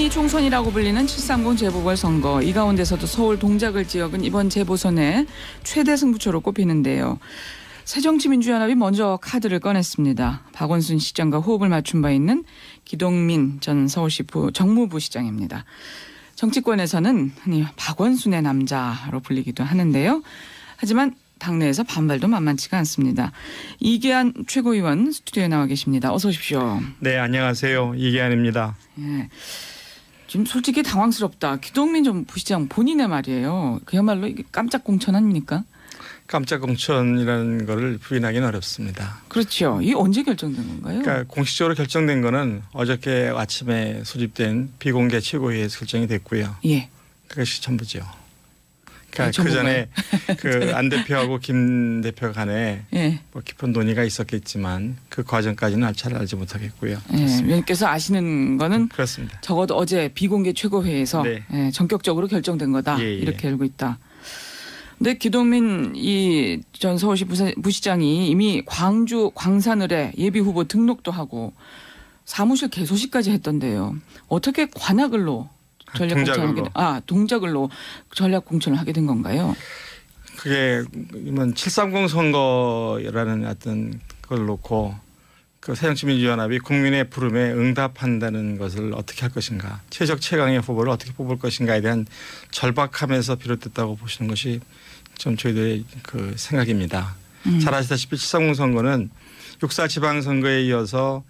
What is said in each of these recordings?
미니 총선이라고 불리는 730 재보궐선거, 이 가운데서도 서울 동작을 지역은 이번 재보선의 최대 승부처로 꼽히는데요. 새정치민주연합이 먼저 카드를 꺼냈습니다. 박원순 시장과 호흡을 맞춘 바 있는 기동민 전 서울시 정무부 시장입니다. 정치권에서는 흔히 박원순의 남자로 불리기도 하는데요. 하지만 당내에서 반발도 만만치가 않습니다. 이계한 최고위원 스튜디오에 나와 계십니다. 어서 오십시오. 네, 안녕하세요. 이계한입니다. 예. 지금 솔직히 당황스럽다. 기동민 전 부시장 본인의 말이에요. 그야말로 이게 깜짝 공천 아닙니까? 깜짝 공천이라는 거를 부인하기는 어렵습니다. 그렇죠. 이게 언제 결정된 건가요? 그러니까 공식적으로 결정된 거는 어저께 아침에 소집된 비공개 최고회의에서 결정이 됐고요. 예. 그것이 전부죠. 그러니까 그 전에 그 안 대표하고 김 대표 간에 예. 뭐 깊은 논의가 있었겠지만 그 과정까지는 잘 알지 못하겠고요. 예. 위원께서 아시는 거는 그렇습니다. 적어도 어제 비공개 최고회의에서 네. 예, 전격적으로 결정된 거다. 예. 이렇게 알고 있다. 근데 기동민 이 전 서울시 부시장이 이미 광주 광산을에 예비 후보 등록도 하고 사무실 개소식까지 했던데요. 어떻게 관악을로 전략 공천을 동작을로 전략 공천을 하게 된 건가요? 그게 730 선거라는 어떤 걸 놓고 그 새정치민주연합이 국민의 부름에 응답한다는 것을 어떻게 할 것인가, 최적 최강의 후보를 어떻게 뽑을 것인가에 대한 절박함에서 비롯됐다고 보시는 것이 좀 저희들의 그 생각입니다. 잘 아시다시피 730 선거는 6.4 지방선거에 이어서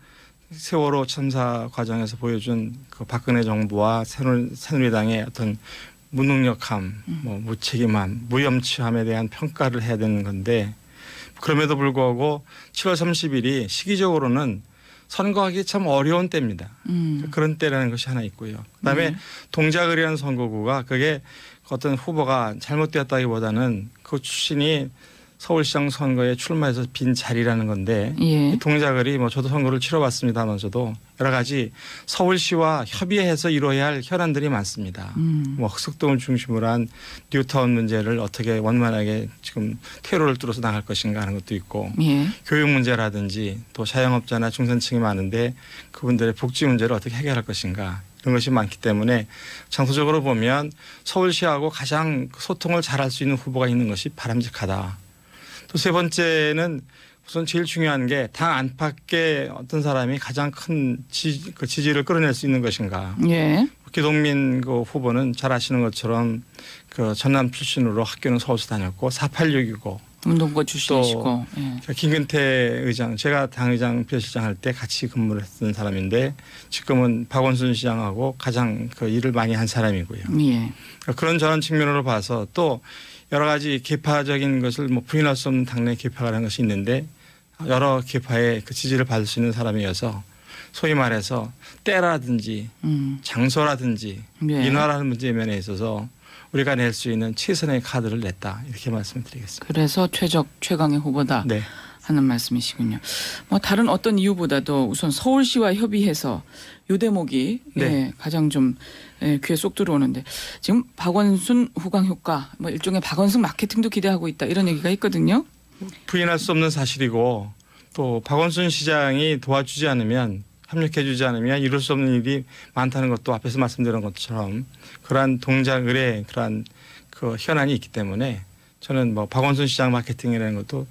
세월호 참사 과정에서 보여준 그 박근혜 정부와 새누리당의 어떤 무능력함, 무책임함, 무염치함에 대한 평가를 해야 되는 건데, 그럼에도 불구하고 7월 30일이 시기적으로는 선거하기 참 어려운 때입니다. 그런 때라는 것이 하나 있고요. 그다음에 동작을이라는 선거구가 그게 어떤 후보가 잘못되었다기보다는 그 출신이 서울시장 선거에 출마해서 빈 자리라는 건데, 예. 동작을이 저도 선거를 치러봤습니다만서도 여러 가지 서울시와 협의해서 이루어야 할 현안들이 많습니다. 흑석동을 중심으로 한 뉴타운 문제를 어떻게 원만하게 지금 퇴로를 뚫어서 나갈 것인가 하는 것도 있고, 예. 교육 문제라든지 또 자영업자나 중산층이 많은데 그분들의 복지 문제를 어떻게 해결할 것인가, 이런 것이 많기 때문에 장소적으로 보면 서울시하고 가장 소통을 잘할 수 있는 후보가 있는 것이 바람직하다. 또 세 번째는 우선 제일 중요한 게 당 안팎의 어떤 사람이 가장 큰 지지를 끌어낼 수 있는 것인가. 예. 기동민 그 후보는 잘 아시는 것처럼 그 전남 출신으로 학교는 서울서 다녔고 486이고 운동부 출신이시고. 또 예. 김근태 의장, 제가 당의장 비서실장 할 때 같이 근무를 했던 사람인데 지금은 박원순 시장하고 가장 그 일을 많이 한 사람이고요. 예. 그런 저런 측면으로 봐서 또 여러 가지 계파적인 것을 부인할 수 없는 당내 계파라는 것이 있는데 여러 계파의 그 지지를 받을 수 있는 사람이어서 소위 말해서 때라든지 장소라든지 예. 인화라는 문제 면에 있어서 우리가 낼 수 있는 최선의 카드를 냈다, 이렇게 말씀드리겠습니다. 그래서 최강의 후보다. 네. 하는 말씀이시군요. 다른 어떤 이유보다도 우선 서울시와 협의해서 요 대목이 네. 예, 가장 좀 귀에 쏙 들어오는데, 지금 박원순 후광 효과, 일종의 박원순 마케팅도 기대하고 있다, 이런 얘기가 있거든요. 부인할 수 없는 사실이고, 또 박원순 시장이 도와주지 않으면, 협력해 주지 않으면 이룰 수 없는 일이 많다는 것도 앞에서 말씀드린 것처럼 그러한 동작을의 그러한 그 현안이 있기 때문에 저는 박원순 시장 마케팅이라는 것도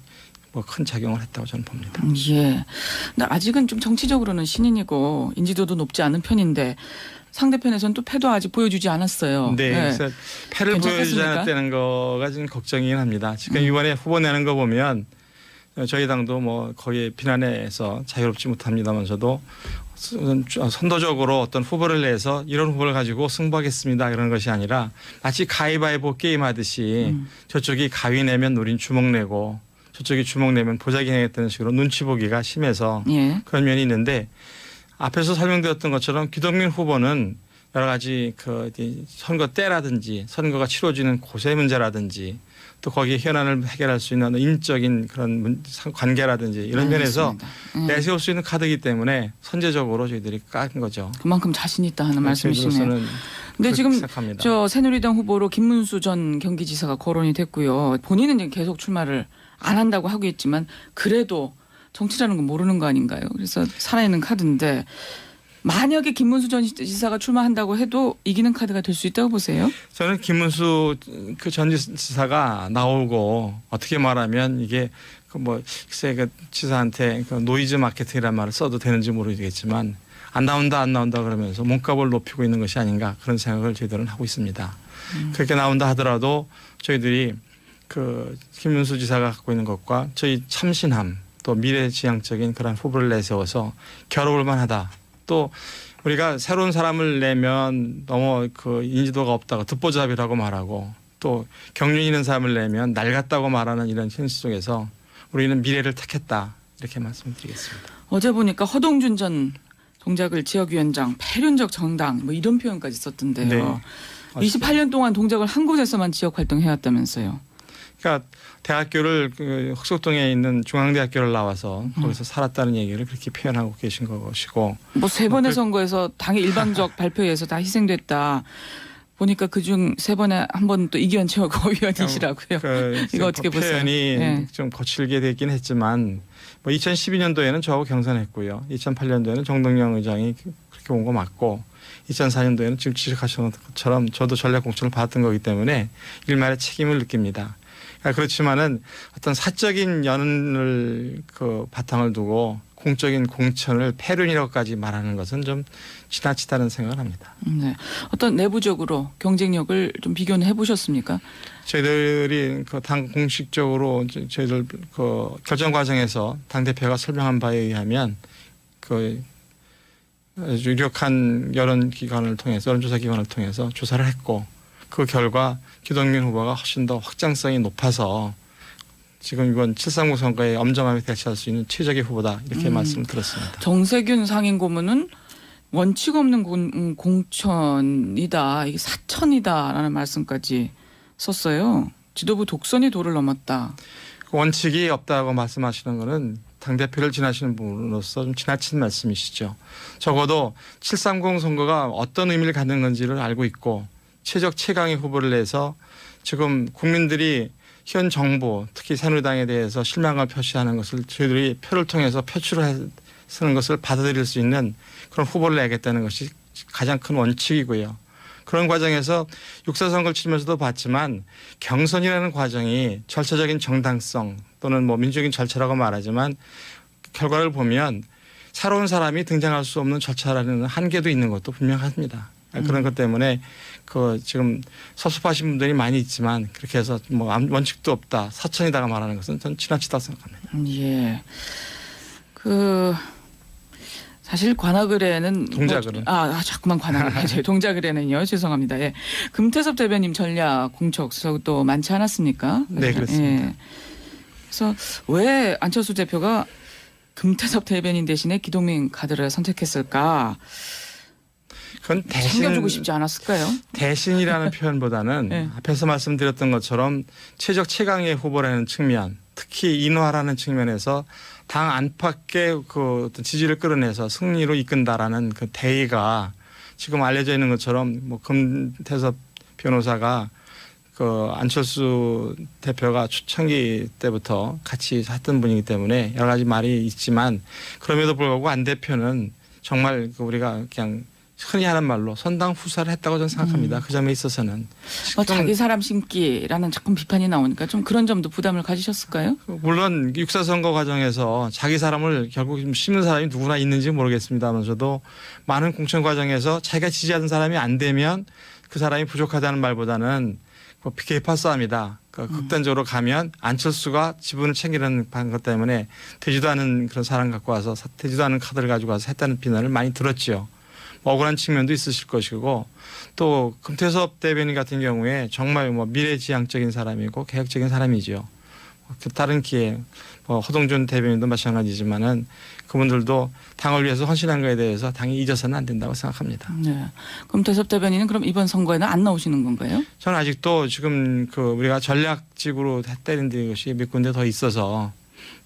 큰 작용을 했다고 저는 봅니다. 예. 근데 아직은 좀 정치적으로는 신인이고 인지도도 높지 않은 편인데 상대편에서는 또 패도 아직 보여주지 않았어요. 네. 네. 그래서 패를 보여주지 않았다는 거가 지금 걱정이긴 합니다. 지금 이번에 후보 내는 거 보면 저희 당도 거기에 비난해서 자유롭지 못합니다만서도 선도적으로 어떤 후보를 내서 이런 후보를 가지고 승부하겠습니다, 이런 것이 아니라 마치 가위바위보 게임 하듯이 저쪽이 가위 내면 우린 주먹 내고 저쪽이 주먹 내면 보자기 내겠다는 식으로 눈치 보기가 심해서 예. 그런 면이 있는데, 앞에서 설명드렸던 것처럼 기동민 후보는 여러 가지 그 선거 때라든지 선거가 치러지는 곳의 문제라든지 또 거기에 현안을 해결할 수 있는 인적인 그런 관계라든지 이런 면에서 내세울 수 있는 카드이기 때문에 선제적으로 저희들이 깐 거죠. 그만큼 자신 있다 하는 말씀이시네요. 근데 지금 생각합니다. 저 새누리당 후보로 김문수 전 경기지사가 거론이 됐고요. 본인은 이제 계속 출마를 안 한다고 하고 있지만 그래도 정치라는 건 모르는 거 아닌가요? 그래서 살아있는 카드인데 만약에 김문수 전 지사가 출마한다고 해도 이기는 카드가 될 수 있다고 보세요? 저는 김문수 그 전 지사가 나오고 어떻게 말하면 이게 뭐 글쎄 그 지사한테 그 노이즈 마케팅이라는 말을 써도 되는지 모르겠지만 안 나온다 그러면서 몸값을 높이고 있는 것이 아닌가 그런 생각을 저희들은 하고 있습니다. 그렇게 나온다 하더라도 저희들이 그 김문수 지사가 갖고 있는 것과 저희 참신함 또 미래지향적인 그런 후보를 내세워서 겨뤄볼 만하다. 또 우리가 새로운 사람을 내면 너무 그 인지도가 없다고 듣보잡이라고 말하고 또 경륜 있는 사람을 내면 낡았다고 말하는 이런 현실 속에서 우리는 미래를 택했다. 이렇게 말씀드리겠습니다. 어제 보니까 허동준 전 동작을 지역위원장, 패륜적 정당 뭐 이런 표현까지 썼던데요. 네. 28년 동안 동작을 한 곳에서만 지역 활동해왔다면서요. 그러니까 대학교를 그 흑석동에 있는 중앙대학교를 나와서 거기서 살았다는 얘기를 그렇게 표현하고 계신 것이고. 뭐 세 번의 선거에서 당의 일방적 발표에서 다 희생됐다. 보니까 그중 세 번에 한 번 또 이기현 최고위원이시라고요. 이거 어떻게 보세요? 표현이 네. 좀 거칠게 되긴 했지만 뭐 2012년도에는 저하고 경선했고요. 2008년도에는 정동영 의장이 그렇게 온 거 맞고 2004년도에는 지금 지적하신 것처럼 저도 전략 공천을 받았던 거기 때문에 일말의 책임을 느낍니다. 그렇지만은 어떤 사적인 연을 그 바탕을 두고 공적인 공천을 패륜이라고까지 말하는 것은 좀 지나치다는 생각을 합니다. 네. 어떤 내부적으로 경쟁력을 좀 비교는 해보셨습니까? 저희들이 그 당 공식적으로 저희들 그 결정 과정에서 당 대표가 설명한 바에 의하면 그 유력한 여론조사 기관을 통해서 조사를 했고 그 결과 기동민 후보가 훨씬 더 확장성이 높아서 지금 이번 7.30 선거에 엄정하게 대처할 수 있는 최적의 후보다 이렇게 말씀을 드렸습니다. 정세균 상임고문은 원칙 없는 공천이다. 이게 사천이다라는 말씀까지 썼어요. 지도부 독선이 도를 넘었다. 원칙이 없다고 말씀하시는 것은 당대표를 지나시는 분으로서 좀 지나친 말씀이시죠. 적어도 7.30 선거가 어떤 의미를 갖는 건지를 알고 있고 최적 최강의 후보를 내서 지금 국민들이 현 정부 특히 새누리당에 대해서 실망을 표시하는 것을 저희들이 표를 통해서 표출을 쓰는 것을 받아들일 수 있는 그런 후보를 내겠다는 것이 가장 큰 원칙이고요. 그런 과정에서 육사선거를 치르면서도 봤지만 경선이라는 과정이 절차적인 정당성 또는 뭐 민주적인 절차라고 말하지만 결과를 보면 새로운 사람이 등장할 수 없는 절차라는 한계도 있는 것도 분명합니다. 그런 것 때문에 그 지금 섭섭하신 분들이 많이 있지만 그렇게 해서 뭐 원칙도 없다 사천이다가 말하는 것은 전 지나치다고 생각합니다. 예. 그 사실 관악을에는 동작을은 자꾸만 관악을 동작을에는요 죄송합니다. 예. 금태섭 대변인 전략 공척 수석도 많지 않았습니까? 네 그렇습니다. 예. 그래서 왜 안철수 대표가 금태섭 대변인 대신에 기동민 카드를 선택했을까? 그건 챙겨주고 싶지 않았을까요? 대신이라는 표현보다는 네. 앞에서 말씀드렸던 것처럼 최적 최강의 후보라는 측면, 특히 인화라는 측면에서 당 안팎의 그 어떤 지지를 끌어내서 승리로 이끈다라는 그 대의가 지금 알려져 있는 것처럼 뭐 금태섭 변호사가 그 안철수 대표가 초창기 때부터 같이 했던 분이기 때문에 여러 가지 말이 있지만 그럼에도 불구하고 안 대표는 정말 그 우리가 그냥 흔히 하는 말로 선당 후사를 했다고 저는 생각합니다. 그 점에 있어서는. 자기 사람 심기라는 자꾸 비판이 나오니까 좀 그런 점도 부담을 가지셨을까요? 물론 육사선거 과정에서 자기 사람을 결국 심는 사람이 누구나 있는지 모르겠습니다만서도 많은 공천 과정에서 자기가 지지하는 사람이 안 되면 그 사람이 부족하다는 말보다는 개파 싸움이다. 그러니까 극단적으로 가면 안철수가 지분을 챙기는 것 때문에 되지도 않은 그런 사람 갖고 와서 되지도 않은 카드를 가지고 와서 했다는 비난을 많이 들었지요. 억울한 측면도 있으실 것이고 또 금태섭 대변인 같은 경우에 정말 뭐 미래지향적인 사람이고 개혁적인 사람이지요. 다른 기회 허동준 대변인도 마찬가지지만은 그분들도 당을 위해서 헌신한 것에 대해서 당이 잊어서는 안 된다고 생각합니다. 네. 금태섭 대변인은 그럼 이번 선거에는 안 나오시는 건가요? 저는 아직도 지금 그 우리가 전략직으로 때린 것이 몇 군데 더 있어서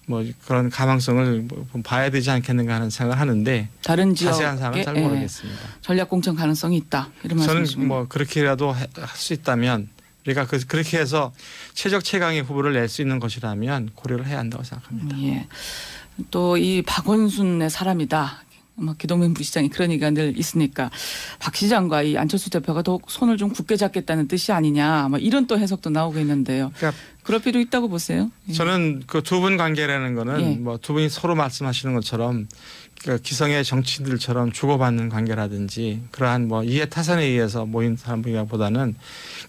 뭐 그런 가망성을 봐야 되지 않겠는가 하는 생각을 하는데 다른 자세한 사항은 잘 모르겠습니다. 전략 공천 가능성이 있다 이런 말씀이십니까? 저는 뭐 그렇게라도 할 수 있다면 우리가 그렇게 해서 최적 최강의 후보를 낼 수 있는 것이라면 고려를 해야 한다고 생각합니다. 예. 또 이 박원순의 사람이다. 기동민 부시장이 그런 얘기가 늘 있으니까 박 시장과 이 안철수 대표가 더 손을 좀 굳게 잡겠다는 뜻이 아니냐 이런 또 해석도 나오고 있는데요. 그러니까 그럴 필요 있다고 보세요? 저는 그 두 분 관계라는 거는 예. 뭐 두 분이 서로 말씀하시는 것처럼 그 기성의 정치인들처럼 주고받는 관계라든지 그러한 뭐 이해 타산에 의해서 모인 사람이라보다는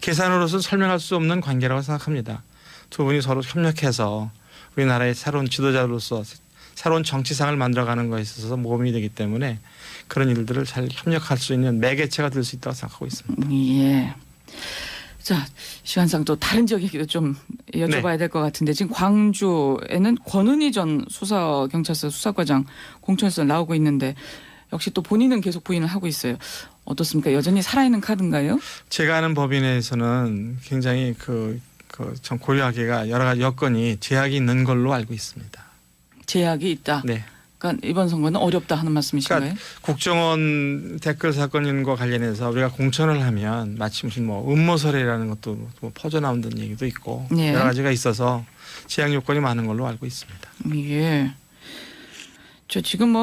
계산으로서는 설명할 수 없는 관계라고 생각합니다. 두 분이 서로 협력해서 우리나라의 새로운 지도자로서 새로운 정치상을 만들어가는 것에 있어서 모범이 되기 때문에 그런 일들을 잘 협력할 수 있는 매개체가 될 수 있다고 생각하고 있습니다. 예. 자, 시간상 또 다른 지역 얘기도 좀 여쭤봐야 될 것 같은데 지금 광주에는 권은희 전 수서경찰서 수사과장 공천에서 나오고 있는데 역시 또 본인은 계속 부인을 하고 있어요. 어떻습니까? 여전히 살아있는 카드인가요? 제가 아는 법인에서는 굉장히 참 고려하기가 여러 가지 여건이 제약이 있는 걸로 알고 있습니다. 제약이 있다. 네. 그러니까 이번 선거는 어렵다 하는 말씀이신가요? 그러니까 국정원 댓글 사건과 관련해서 우리가 공천을 하면 마치 무슨 뭐 음모설이라는 것도 뭐 퍼져 나온다는 얘기도 있고 예. 여러 가지가 있어서 제약 요건이 많은 걸로 알고 있습니다. 예. 저 지금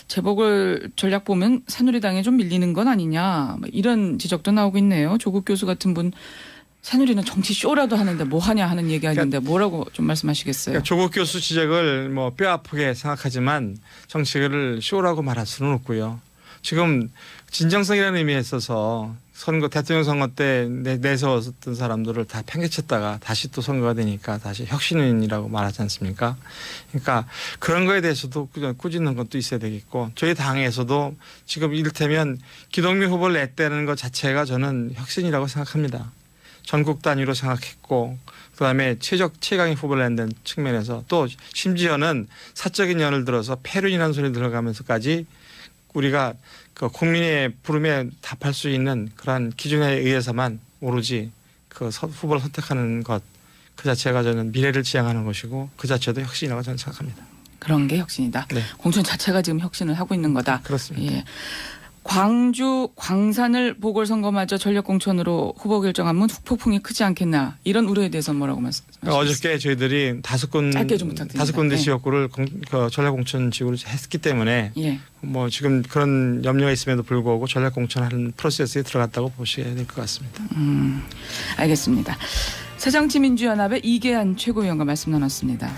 재보궐 전략 보면 새누리당에 좀 밀리는 건 아니냐 이런 지적도 나오고 있네요. 조국 교수 같은 분 새누리는 정치 쇼라도 하는데 뭐 하냐 하는 얘기하는데 뭐라고 좀 말씀하시겠어요? 그러니까 조국 교수 지적을 뭐 뼈 아프게 생각하지만 정치를 쇼라고 말할 수는 없고요. 지금 진정성이라는 의미에 있어서 선거 대통령 선거 때 내세웠던 사람들을 다 팽개쳤다가 다시 또 선거가 되니까 다시 혁신인이라고 말하지 않습니까? 그러니까 그런 거에 대해서도 꾸짖는 것도 있어야 되겠고 저희 당에서도 지금 이를테면 기동민 후보를 냈다는 것 자체가 저는 혁신이라고 생각합니다. 전국 단위로 생각했고 그다음에 최강의 후보를 낸다는 측면에서 또 심지어는 사적인 연을 들어서 폐륜이라는 소리 들어가면서까지 우리가 그 국민의 부름에 답할 수 있는 그러한 기준에 의해서만 오로지 그 후보를 선택하는 것 그 자체가 저는 미래를 지향하는 것이고 그 자체도 혁신이라고 저는 생각합니다. 그런 게 혁신이다. 네. 공천 자체가 지금 혁신을 하고 있는 거다. 그렇습니다. 예. 광주 광산을 보궐선거마저 전략공천으로 후보 결정하면 폭풍이 크지 않겠나 이런 우려에 대해서 뭐라고 말씀하셨어요? 어저께 저희들이 다섯 군데 지역구를 전략공천 지구로 했기 때문에 예. 뭐 지금 그런 염려가 있음에도 불구하고 전략공천하는 프로세스에 들어갔다고 보셔야 될 것 같습니다. 알겠습니다. 새정치민주연합의 이계한 최고위원과 말씀 나눴습니다.